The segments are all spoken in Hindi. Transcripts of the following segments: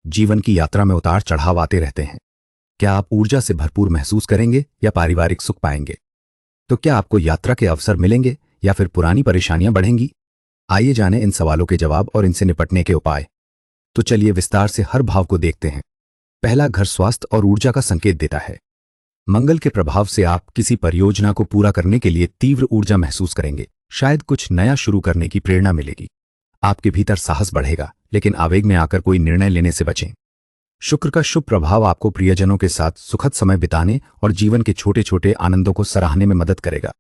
जीवन की यात्रा में उतार चढ़ाव आते रहते हैं। क्या आप ऊर्जा से भरपूर महसूस करेंगे या पारिवारिक सुख पाएंगे? तो क्या आपको यात्रा के अवसर मिलेंगे या फिर पुरानी परेशानियां बढ़ेंगी? आइए जानें इन सवालों के जवाब और इनसे निपटने के उपाय। तो चलिए विस्तार से हर भाव को देखते हैं। पहला, घर स्वास्थ्य और ऊर्जा का संकेत देता है। मंगल के प्रभाव से आप किसी परियोजना को पूरा करने के लिए तीव्र ऊर्जा महसूस करेंगे। शायद कुछ नया शुरू करने की प्रेरणा मिलेगी। आपके भीतर साहस बढ़ेगा, लेकिन आवेग में आकर कोई निर्णय लेने से बचें। शुक्र का शुभ प्रभाव आपको प्रियजनों के साथ सुखद समय बिताने और जीवन के छोटे छोटे आनंदों को सराहने में मदद करेगा।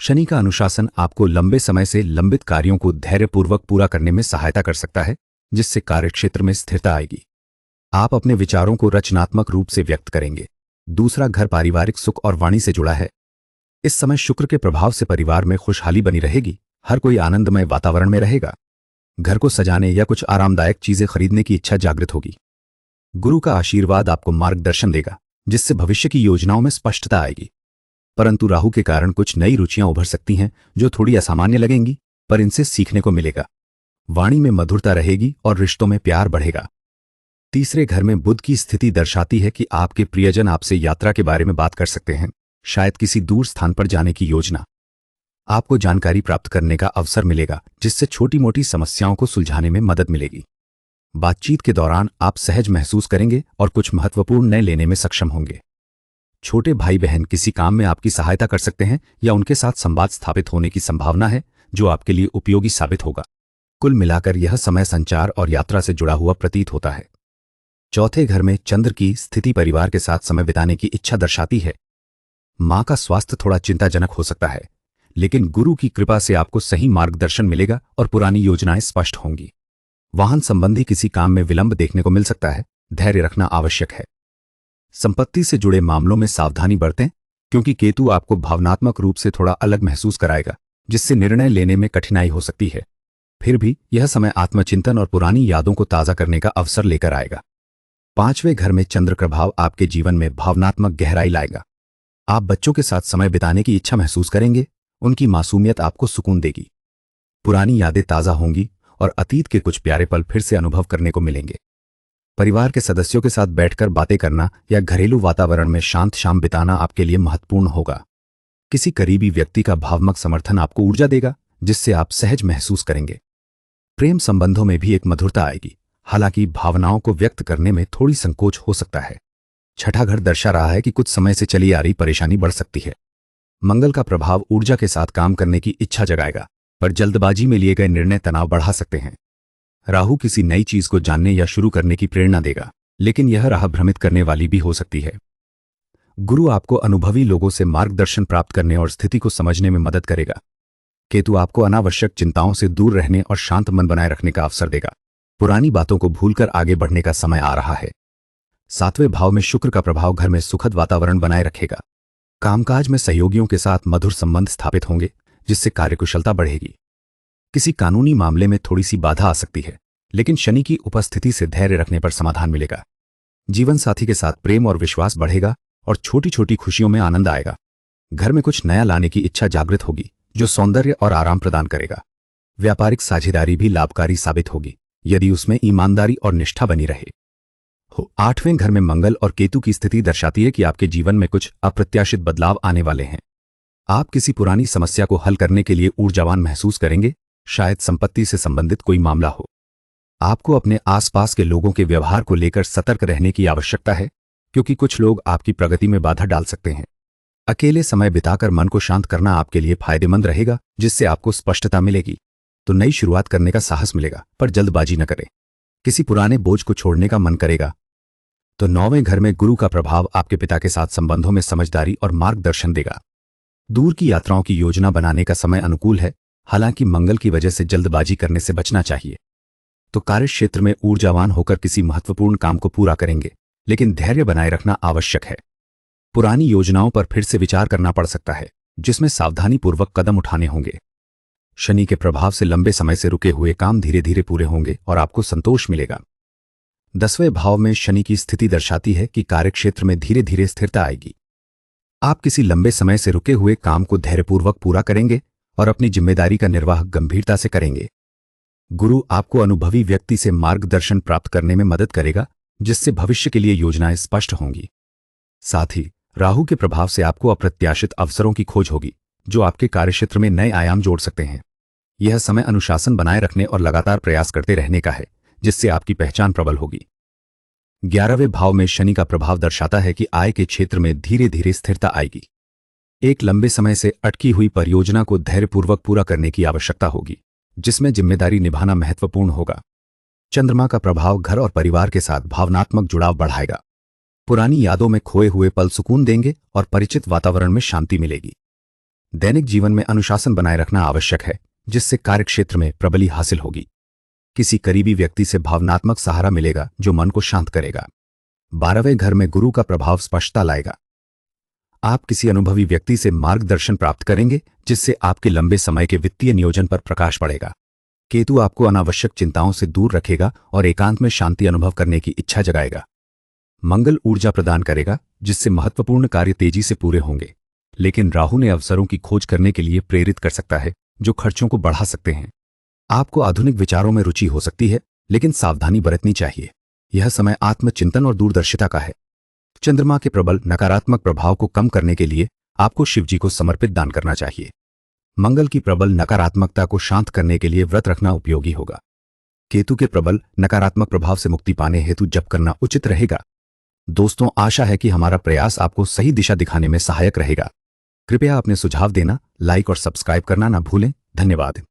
शनि का अनुशासन आपको लंबे समय से लंबित कार्यों को धैर्यपूर्वक पूरा करने में सहायता कर सकता है, जिससे कार्यक्षेत्र में स्थिरता आएगी। आप अपने विचारों को रचनात्मक रूप से व्यक्त करेंगे। दूसरा, घर पारिवारिक सुख और वाणी से जुड़ा है। इस समय शुक्र के प्रभाव से परिवार में खुशहाली बनी रहेगी। हर कोई आनंदमय वातावरण में रहेगा। घर को सजाने या कुछ आरामदायक चीजें खरीदने की इच्छा जागृत होगी। गुरु का आशीर्वाद आपको मार्गदर्शन देगा, जिससे भविष्य की योजनाओं में स्पष्टता आएगी। परंतु राहु के कारण कुछ नई रुचियां उभर सकती हैं, जो थोड़ी असामान्य लगेंगी, पर इनसे सीखने को मिलेगा। वाणी में मधुरता रहेगी और रिश्तों में प्यार बढ़ेगा। तीसरे घर में बुध की स्थिति दर्शाती है कि आपके प्रियजन आपसे यात्रा के बारे में बात कर सकते हैं, शायद किसी दूर स्थान पर जाने की योजना। आपको जानकारी प्राप्त करने का अवसर मिलेगा, जिससे छोटी मोटी समस्याओं को सुलझाने में मदद मिलेगी। बातचीत के दौरान आप सहज महसूस करेंगे और कुछ महत्वपूर्ण निर्णय लेने में सक्षम होंगे। छोटे भाई बहन किसी काम में आपकी सहायता कर सकते हैं या उनके साथ संवाद स्थापित होने की संभावना है, जो आपके लिए उपयोगी साबित होगा। कुल मिलाकर यह समय संचार और यात्रा से जुड़ा हुआ प्रतीत होता है। चौथे घर में चंद्र की स्थिति परिवार के साथ समय बिताने की इच्छा दर्शाती है। मां का स्वास्थ्य थोड़ा चिंताजनक हो सकता है, लेकिन गुरु की कृपा से आपको सही मार्गदर्शन मिलेगा और पुरानी योजनाएं स्पष्ट होंगी। वाहन संबंधी किसी काम में विलंब देखने को मिल सकता है। धैर्य रखना आवश्यक है। संपत्ति से जुड़े मामलों में सावधानी बरतें, क्योंकि केतु आपको भावनात्मक रूप से थोड़ा अलग महसूस कराएगा, जिससे निर्णय लेने में कठिनाई हो सकती है। फिर भी यह समय आत्मचिंतन और पुरानी यादों को ताज़ा करने का अवसर लेकर आएगा। पांचवें घर में चंद्र प्रभाव आपके जीवन में भावनात्मक गहराई लाएगा। आप बच्चों के साथ समय बिताने की इच्छा महसूस करेंगे। उनकी मासूमियत आपको सुकून देगी। पुरानी यादें ताज़ा होंगी और अतीत के कुछ प्यारे पल फिर से अनुभव करने को मिलेंगे। परिवार के सदस्यों के साथ बैठकर बातें करना या घरेलू वातावरण में शांत शाम बिताना आपके लिए महत्वपूर्ण होगा। किसी करीबी व्यक्ति का भावनात्मक समर्थन आपको ऊर्जा देगा, जिससे आप सहज महसूस करेंगे। प्रेम संबंधों में भी एक मधुरता आएगी, हालांकि भावनाओं को व्यक्त करने में थोड़ी संकोच हो सकता है। छठा घर दर्शा रहा है कि कुछ समय से चली आ रही परेशानी बढ़ सकती है। मंगल का प्रभाव ऊर्जा के साथ काम करने की इच्छा जगाएगा, पर जल्दबाजी में लिए गए निर्णय तनाव बढ़ा सकते हैं। राहु किसी नई चीज को जानने या शुरू करने की प्रेरणा देगा, लेकिन यह राह भ्रमित करने वाली भी हो सकती है। गुरु आपको अनुभवी लोगों से मार्गदर्शन प्राप्त करने और स्थिति को समझने में मदद करेगा। केतु आपको अनावश्यक चिंताओं से दूर रहने और शांत मन बनाए रखने का अवसर देगा। पुरानी बातों को भूलकर आगे बढ़ने का समय आ रहा है। सातवें भाव में शुक्र का प्रभाव घर में सुखद वातावरण बनाए रखेगा। कामकाज में सहयोगियों के साथ मधुर संबंध स्थापित होंगे, जिससे कार्यकुशलता बढ़ेगी। किसी कानूनी मामले में थोड़ी सी बाधा आ सकती है, लेकिन शनि की उपस्थिति से धैर्य रखने पर समाधान मिलेगा। जीवन साथी के साथ प्रेम और विश्वास बढ़ेगा और छोटी छोटी खुशियों में आनंद आएगा। घर में कुछ नया लाने की इच्छा जागृत होगी, जो सौंदर्य और आराम प्रदान करेगा। व्यापारिक साझेदारी भी लाभकारी साबित होगी, यदि उसमें ईमानदारी और निष्ठा बनी रहे। आठवें घर में मंगल और केतु की स्थिति दर्शाती है कि आपके जीवन में कुछ अप्रत्याशित बदलाव आने वाले हैं। आप किसी पुरानी समस्या को हल करने के लिए ऊर्जावान महसूस करेंगे। शायद संपत्ति से संबंधित कोई मामला हो। आपको अपने आसपास के लोगों के व्यवहार को लेकर सतर्क रहने की आवश्यकता है, क्योंकि कुछ लोग आपकी प्रगति में बाधा डाल सकते हैं। अकेले समय बिताकर मन को शांत करना आपके लिए फायदेमंद रहेगा, जिससे आपको स्पष्टता मिलेगी। तो नई शुरुआत करने का साहस मिलेगा, पर जल्दबाजी न करें। किसी पुराने बोझ को छोड़ने का मन करेगा। तो नौवें घर में गुरु का प्रभाव आपके पिता के साथ संबंधों में समझदारी और मार्गदर्शन देगा। दूर की यात्राओं की योजना बनाने का समय अनुकूल है, हालांकि मंगल की वजह से जल्दबाजी करने से बचना चाहिए। तो कार्यक्षेत्र में ऊर्जावान होकर किसी महत्वपूर्ण काम को पूरा करेंगे, लेकिन धैर्य बनाए रखना आवश्यक है। पुरानी योजनाओं पर फिर से विचार करना पड़ सकता है, जिसमें सावधानीपूर्वक कदम उठाने होंगे। शनि के प्रभाव से लंबे समय से रुके हुए काम धीरे धीरे पूरे होंगे और आपको संतोष मिलेगा। 10वें भाव में शनि की स्थिति दर्शाती है कि कार्यक्षेत्र में धीरे धीरे स्थिरता आएगी। आप किसी लंबे समय से रुके हुए काम को धैर्यपूर्वक पूरा करेंगे और अपनी जिम्मेदारी का निर्वाह गंभीरता से करेंगे। गुरु आपको अनुभवी व्यक्ति से मार्गदर्शन प्राप्त करने में मदद करेगा, जिससे भविष्य के लिए योजनाएं स्पष्ट होंगी। साथ ही राहु के प्रभाव से आपको अप्रत्याशित अवसरों की खोज होगी, जो आपके कार्यक्षेत्र में नए आयाम जोड़ सकते हैं। यह समय अनुशासन बनाए रखने और लगातार प्रयास करते रहने का है, जिससे आपकी पहचान प्रबल होगी। 11वें भाव में शनि का प्रभाव दर्शाता है कि आय के क्षेत्र में धीरे धीरे स्थिरता आएगी। एक लंबे समय से अटकी हुई परियोजना को धैर्यपूर्वक पूरा करने की आवश्यकता होगी, जिसमें जिम्मेदारी निभाना महत्वपूर्ण होगा। चंद्रमा का प्रभाव घर और परिवार के साथ भावनात्मक जुड़ाव बढ़ाएगा। पुरानी यादों में खोए हुए पल सुकून देंगे और परिचित वातावरण में शांति मिलेगी। दैनिक जीवन में अनुशासन बनाए रखना आवश्यक है, जिससे कार्यक्षेत्र में प्रबली हासिल होगी। किसी करीबी व्यक्ति से भावनात्मक सहारा मिलेगा, जो मन को शांत करेगा। 12वें घर में गुरु का प्रभाव स्पष्टता लाएगा। आप किसी अनुभवी व्यक्ति से मार्गदर्शन प्राप्त करेंगे, जिससे आपके लंबे समय के वित्तीय नियोजन पर प्रकाश पड़ेगा। केतु आपको अनावश्यक चिंताओं से दूर रखेगा और एकांत में शांति अनुभव करने की इच्छा जगाएगा। मंगल ऊर्जा प्रदान करेगा, जिससे महत्वपूर्ण कार्य तेजी से पूरे होंगे। लेकिन राहु ने अवसरों की खोज करने के लिए प्रेरित कर सकता है, जो खर्चों को बढ़ा सकते हैं। आपको आधुनिक विचारों में रुचि हो सकती है, लेकिन सावधानी बरतनी चाहिए। यह समय आत्मचिंतन और दूरदर्शिता का है। चंद्रमा के प्रबल नकारात्मक प्रभाव को कम करने के लिए आपको शिवजी को समर्पित दान करना चाहिए। मंगल की प्रबल नकारात्मकता को शांत करने के लिए व्रत रखना उपयोगी होगा। केतु के प्रबल नकारात्मक प्रभाव से मुक्ति पाने हेतु जप करना उचित रहेगा। दोस्तों, आशा है कि हमारा प्रयास आपको सही दिशा दिखाने में सहायक रहेगा। कृपया अपने सुझाव देना, लाइक और सब्सक्राइब करना ना भूलें। धन्यवाद।